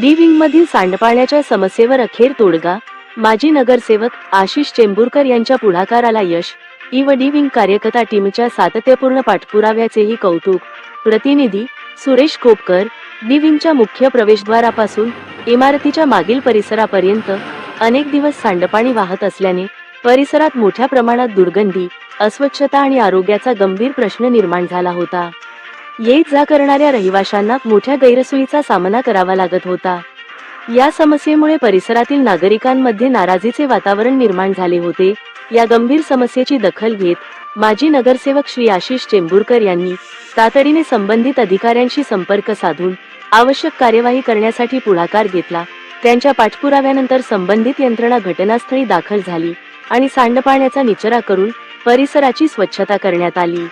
D विंगमधील सांडपाण्याच्या समस्येवर अखेर तोडगा. माजी नगरसेवक आशिष चेंबूरकर यांच्या पुढाकाराला यश. ई व डी विंग कार्यकर्ता टीमच्या सातत्यपूर्ण पाठपुराव्याचेही कौतुक. प्रतिनिधी सुरेश कोपकर. डी विंगच्या मुख्य प्रवेशद्वारापासून इमारतीच्या मागील परिसरापर्यंत अनेक दिवस सांडपाणी वाहत असल्याने परिसरात मोठ्या प्रमाणात दुर्गंधी, अस्वच्छता आणि आरोग्याचा गंभीर प्रश्न निर्माण झाला होता. ये जा करणाऱ्या रहिवाशांना मोठ्या गैरसोयीचा सामना करावा लागत होता. या समस्येमुळे परिसरातील नागरिकांमध्ये नाराजीचे वातावरण निर्माण झाले होते. या गंभीर समस्येची दखल घेत माजी नगरसेवक श्री आशिष चेंबूरकर यांनी तातडीने संबंधित अधिकाऱ्यांशी संपर्क साधून आवश्यक कार्यवाही करण्यासाठी पुढाकार घेतला. त्यांच्या पाठपुराव्यानंतर संबंधित यंत्रणा घटनास्थळी दाखल झाली आणि सांडपाण्याचा निचरा करून परिसराची स्वच्छता करण्यात आली.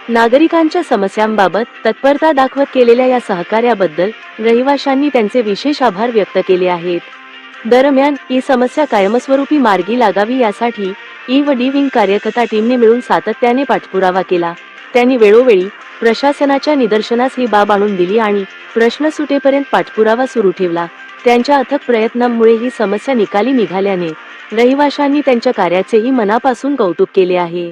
नागरिकांच्या समस्यांबाबत तत्परता दाखवत केलेल्या या सहकार्याबद्दल रहिवाशांनी त्यांचे विशेष आभार व्यक्त केले आहेत. दरम्यान ही समस्या कायमस्वरूपी मार्गी लागावी यासाठी ई व डी विंग कार्यकर्ता टीमने मिळून सातत्याने पाठपुरावा केला. त्यांनी वेळोवेळी प्रशासनाच्या निदर्शनास ही बाब आणून दिली आणि प्रश्न सुटेपर्यंत पाठपुरावा सुरू ठेवला. त्यांच्या अथक प्रयत्नांमुळे ही समस्या निकाली निघाल्याने रहिवाशांनी त्यांच्या कार्याचेही मनापासून कौतुक केले आहे.